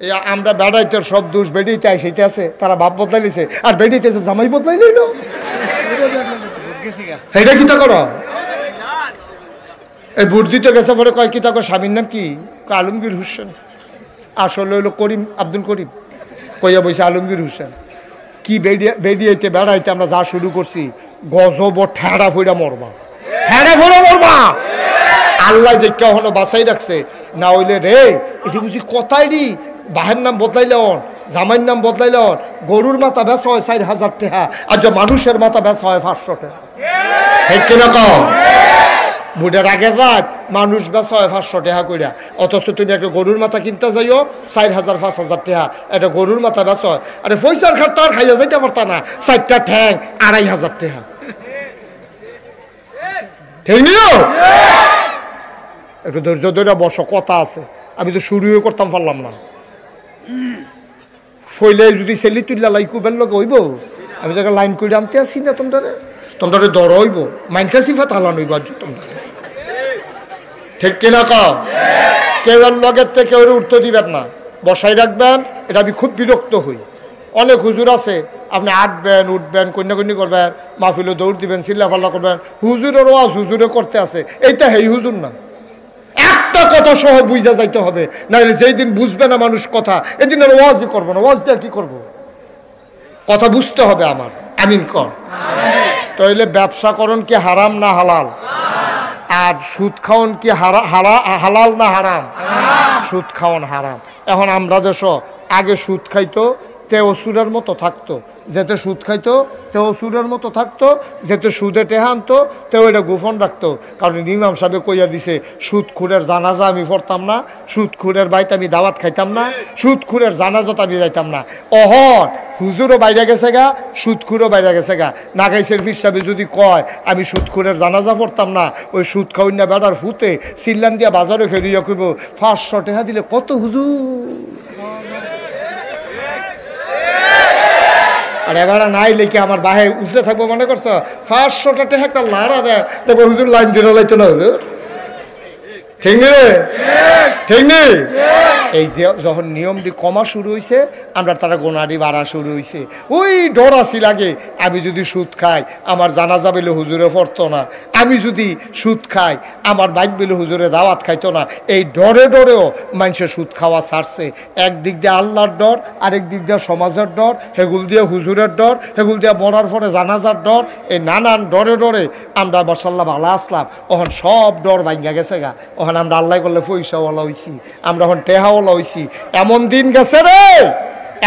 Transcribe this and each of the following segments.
এই আমরা বেড়াইতে সব দোষ বেড়িতে আইসাইতে আছে, তারা বাপ বদলাইছে আর বেড়িতে জামাই বদলাই লইল। এটা কি তা করো? এই বুট দিতে গেছে পরে কয় কি তাকে স্বামীর নাম কি? আলমগীর হোসেন। আসলে হইলো করিম, আব্দুল করিম। কইয়া বইছে আলমগীর হোসেন। কি বেড়িয়েতে বেড়াইতে আমরা যা শুরু করছি, গজব ঠেড়া ফইরা মরবা, ঠেড়া ফোড়া মরবা। আল্লাহ যে কখনো বাঁচাই রাখছে, না হইলে রে এটি বুঝি কথাই রি বাহের নাম বদলাইলে জামাইয়ের নাম বদলাইলে গরুর মাথা বেচা হয় 4,000 টাকা, আর যে মানুষের মাথা বেচা হয় 500 টাকা। ঠিক কিনা কও? বুড়ের আগের রাত মানুষ বেচা হয় 500 টাকা কইরা, অথচ তুমি একটা গরুর মাথা কিনতে যাইও 4,000 5,000 টাকা। এটা গরুর মাথা বেচা হয়, আরে পয়সার খাট আর খাইয়া যাইতে পারতা না, 4টা ঠ্যাং 2,500 টাকা। ঠিক নিও? একটু ধৈর্য ধরে বসো, কথা আছে। আমি তো শুরুও করতাম পারলাম না। ফইলে যদি সেলি তুললা লাইকুবের লোক হইব, আমি তো লাইন করে আনতে আসি না। তোমাদের দর হইব, মাইনকা সিফা তালান হইব তোমরা। ঠিক কিনা কও? কেউ লগের থেকে কেউ উঠতে দিবেন না, বসাই রাখবেন। এটা আমি খুব বিরক্ত হই। অনেক হুজুর আছে, আপনি আটবেন উঠবেন কন্যাকন্যা করবেন, মাহফিলে দৌড় দিবেন, চিল্লাফাল্লা করবেন, হুজুরের ওয়াজ হুজুরে করতে আছে। এইটা হেই হুজুর না। একটা কথা সহ বুঝা যাইতে হবে, নাহলে যেই দিন বুঝবে না মানুষ কথা, এদিন আর ওয়াজই করবো না। ওয়াজ দিয়ে কি করবো? কথা বুঝতে হবে আমার। আমিন কর। তাইলে ব্যবসা করণ কি হারাম না হালাল? আর সুদ খাওয়ান কি হালাল না হারাম? সুদ খাওয়ান হারাম। এখন আমরা দেশ আগে সুদ খাইতো, তেও সুরের মতো থাকতো। যেতে সুদ খাইতো তেও সুরের মতো থাকতো, যেতে সুদে টেহা আনতো তেও এটা গোপন রাখতো। কারণ ইমাম সাহেব কইয়া দিছে, সুদখুরের জানাজা আমি পড়তাম না, সুদখুরের বাইতে আমি দাওয়াত খাইতাম না, সুদখুরের জানাজাত আমি যাইতাম না। অহন হুজুরও বাইরে গেছে গা, সুদখুরও বাইরে গেছে গা। নাগাইশের ফির সাহেব যদি কয় আমি সুদখুরের জানাজা পড়তাম না, ওই সুদ খাওয়াই না বেড়ার ফুতে সিল্লান দিয়া বাজারে খেলিয়া কইব 500 টাকা দিলে কত হুজুর। আর এবারে নাই লেখে আমার বাহে উঠলে থাকবো মনে করছো? 500 টাকা একটা লাড়া দেয়, দেখবো হুজুর লাইন দিয়ে লাইতো না হুজুর। ঠিক নেই? ঠিক নেই? এই যে যখন নিয়মটি কমা শুরু হয়েছে, আমরা তারা গোনারি বাড়া শুরু হয়েছে। ওই ডর আসি লাগে, আমি যদি সুদ খাই আমার জানাজা বেলে হুজুরে পড়তো না, আমি যদি সুদ খাই আমার বাইক বেলে হুজুরে দাওয়াত খাইতো না। এই ডরে ডরেও মানুষের সুদ খাওয়া ছাড়ছে। একদিক দিয়ে আল্লাহর ডর, আরেক দিক দিয়ে সমাজের ডর, হেগুল দিয়ে হুজুরের ডর, হেগুল দিয়ে মরার পরে জানাজার ডর। এই নানান ডরে ডরে আমরা মাশাআল্লাহ ভালো আসলাম। ওখান সব ডর ভাঙ্গা গেছে গা। ওখান আমরা আল্লাহ করলে পয়সাওয়ালা হইছি, আমরা এখন টেহাওয়ালা হইছি। এমন দিন গেছে রে,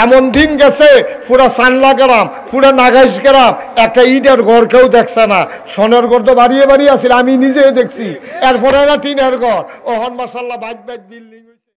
এমন দিন গেছে, পুরা সানলা গ্রাম, পুরা নাগাইশ গ্রাম একটা ইটের ঘর কেউ দেখছে না। সোনের ঘর তো বাড়িয়ে বাড়িয়ে আছিল, আমি নিজে দেখছি। এরপরে টিনের ঘর, ওহন মাশাআল্লাহ বাইক বিল্ডিং।